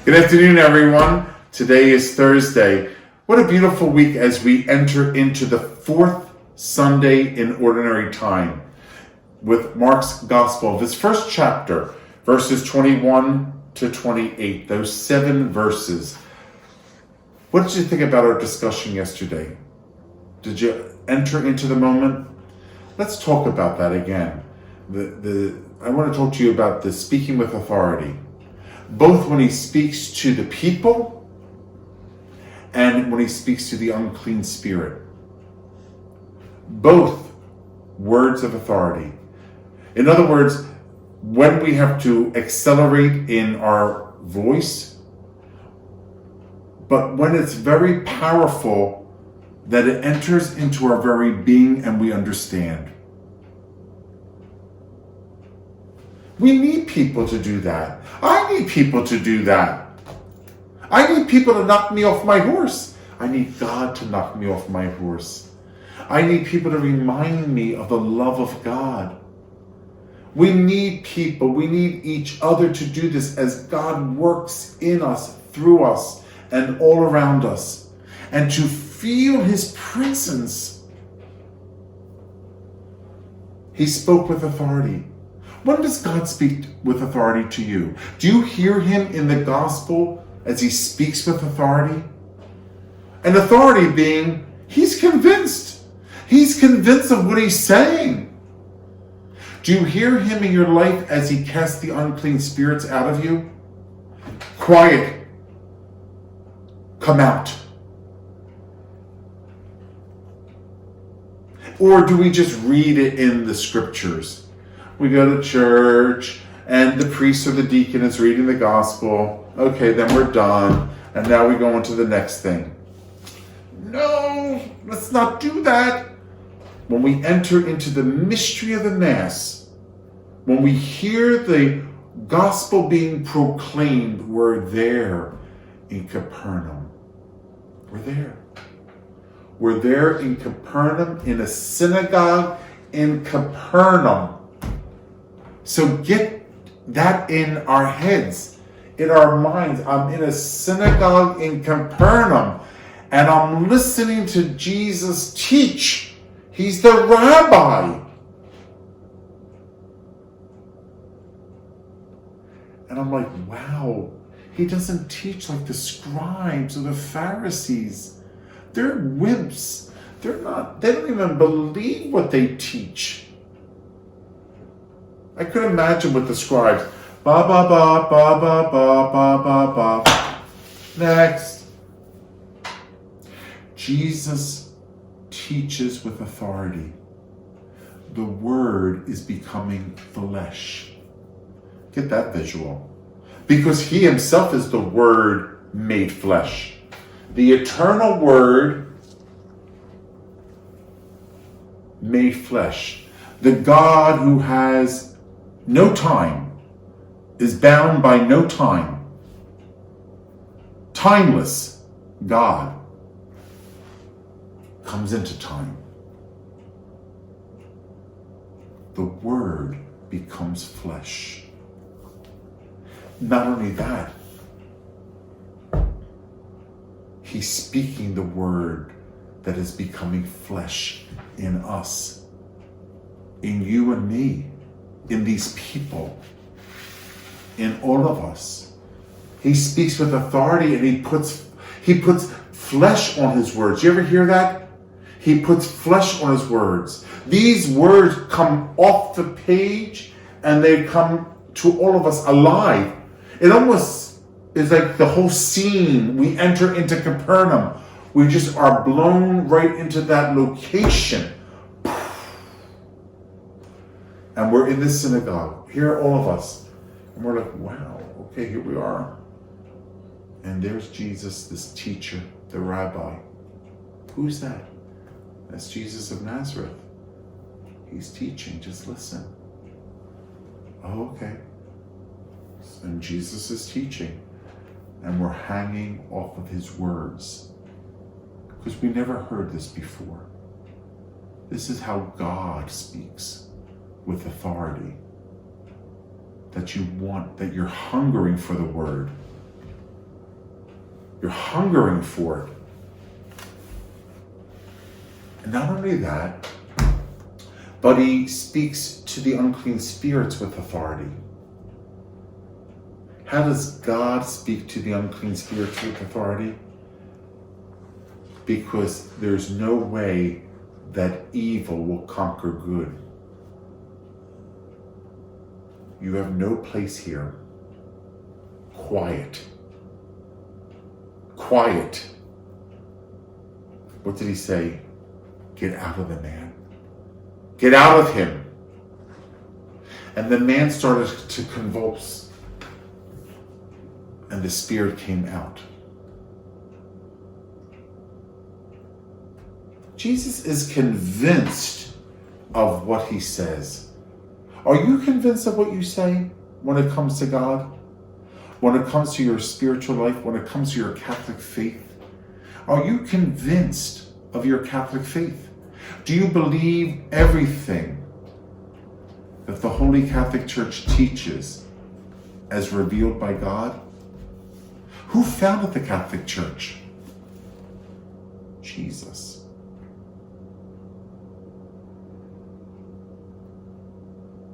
Good afternoon, everyone. Today is Thursday. What a beautiful week as we enter into the fourth Sunday in Ordinary Time with Mark's Gospel, this first chapter, verses 21 to 28, those 7 verses. What did you think about our discussion yesterday? Did you enter into the moment? Let's talk about that again. I want to talk to you about the speaking with authority, both when he speaks to the people and when he speaks to the unclean spirit. Both words of authority. In other words, when we have to accelerate in our voice, but when it's very powerful, that it enters into our very being and we understand. We need people to do that. I need people to do that. I need people to knock me off my horse. I need God to knock me off my horse. I need people to remind me of the love of God. We need people. We need each other to do this as God works in us, through us, and all around us. And to feel his presence. He spoke with authority. When does God speak with authority to you? Do you hear him in the gospel as he speaks with authority? And authority being, he's convinced. He's convinced of what he's saying. Do you hear him in your life as he casts the unclean spirits out of you? Quiet. Come out. Or do we just read it in the scriptures? We go to church, and the priest or the deacon is reading the gospel. Okay, then we're done. And now we go on to the next thing. No, let's not do that. When we enter into the mystery of the Mass, when we hear the gospel being proclaimed, we're there in Capernaum. We're there. We're there in Capernaum, in a synagogue in Capernaum. So get that in our heads, in our minds. I'm in a synagogue in Capernaum, and I'm listening to Jesus teach. He's the rabbi. And I'm like, wow, he doesn't teach like the scribes or the Pharisees. They're wimps. They don't even believe what they teach. I could imagine with the scribes. Ba ba ba ba ba ba ba ba ba. Next. Jesus teaches with authority. The word is becoming flesh. Get that visual. Because he himself is the word made flesh. The eternal word made flesh. The God who has no time, is bound by no time. Timeless God comes into time. The Word becomes flesh. Not only that, he's speaking the word that is becoming flesh in us, in you and me, in these people, in all of us. He speaks with authority, and he puts flesh on his words. You ever hear that? He puts flesh on his words. These words come off the page and they come to all of us alive. It almost is like the whole scene. We enter into Capernaum. We just are blown right into that location. And we're in this synagogue. Here are all of us. And we're like, wow, okay, here we are. And there's Jesus, this teacher, the rabbi. Who's that? That's Jesus of Nazareth. He's teaching, just listen. Oh, okay. And Jesus is teaching. And we're hanging off of his words. Because we never heard this before. This is how God speaks with authority. That you want, that you're hungering for the word. You're hungering for it. And not only that, but he speaks to the unclean spirits with authority. How does God speak to the unclean spirits with authority? Because there's no way that evil will conquer good. You have no place here. Quiet. Quiet. What did he say? Get out of the man. Get out of him. And the man started to convulse. And the spirit came out. Jesus is convinced of what he says. Are you convinced of what you say when it comes to God? When it comes to your spiritual life? When it comes to your Catholic faith? Are you convinced of your Catholic faith? Do you believe everything that the Holy Catholic Church teaches as revealed by God? Who founded the Catholic Church? Jesus.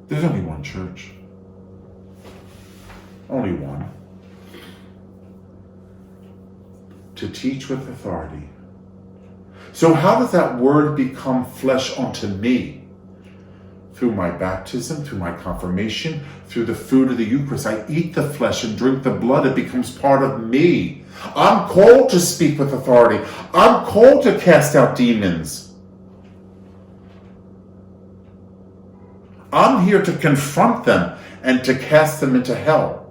There's only one church. Only one. To teach with authority. So how does that word become flesh unto me? Through my baptism, through my confirmation, through the food of the Eucharist. I eat the flesh and drink the blood. It becomes part of me. I'm called to speak with authority. I'm called to cast out demons. I'm here to confront them and to cast them into hell.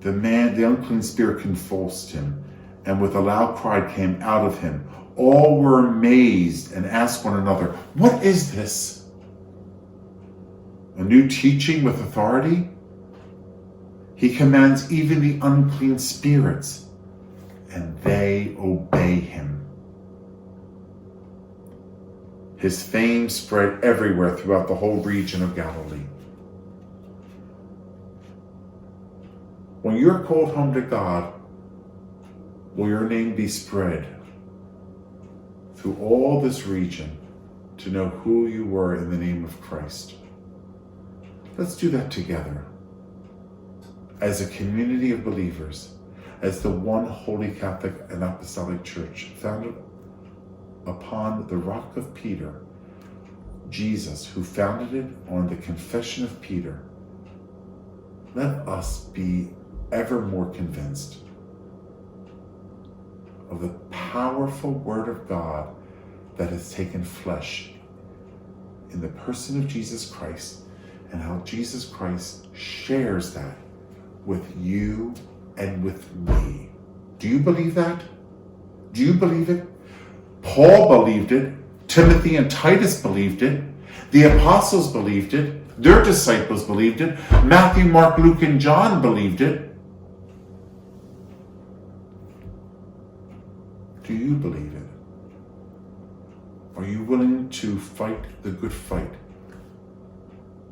The unclean spirit convulsed him, and with a loud cry came out of him. All were amazed and asked one another, "What is this? A new teaching with authority? He commands even the unclean spirits, and they obey him." His fame spread everywhere throughout the whole region of Galilee. When you're called home to God, will your name be spread through all this region to know who you were in the name of Christ? Let's do that together. As a community of believers, as the one holy Catholic and Apostolic Church founded upon the rock of Peter, Jesus, who founded it on the confession of Peter. Let us be ever more convinced of the powerful Word of God that has taken flesh in the person of Jesus Christ, and how Jesus Christ shares that with you and with me. Do you believe that? Do you believe it? Paul believed it. Timothy and Titus believed it. The apostles believed it. Their disciples believed it. Matthew, Mark, Luke, and John believed it. Do you believe it? Are you willing to fight the good fight?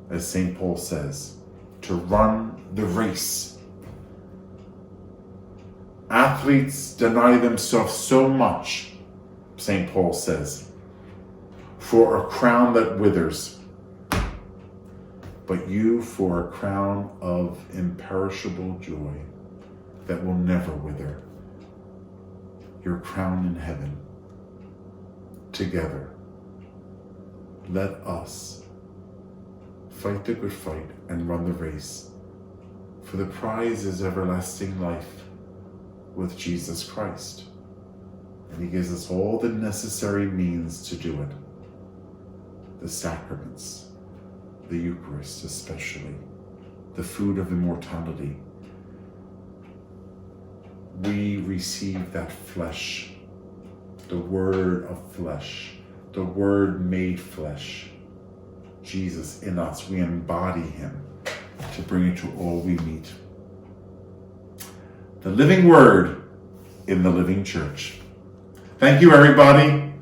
As St. Paul says, to run the race. Athletes deny themselves so much, St. Paul says, for a crown that withers, but you for a crown of imperishable joy that will never wither. Your crown in heaven. Together, let us fight the good fight and run the race, for the prize is everlasting life with Jesus Christ. And he gives us all the necessary means to do it. The sacraments, the Eucharist especially, the food of immortality. We receive that flesh, the Word of flesh, the Word made flesh. Jesus in us, we embody him to bring it to all we meet. The living Word in the living church. Thank you, everybody.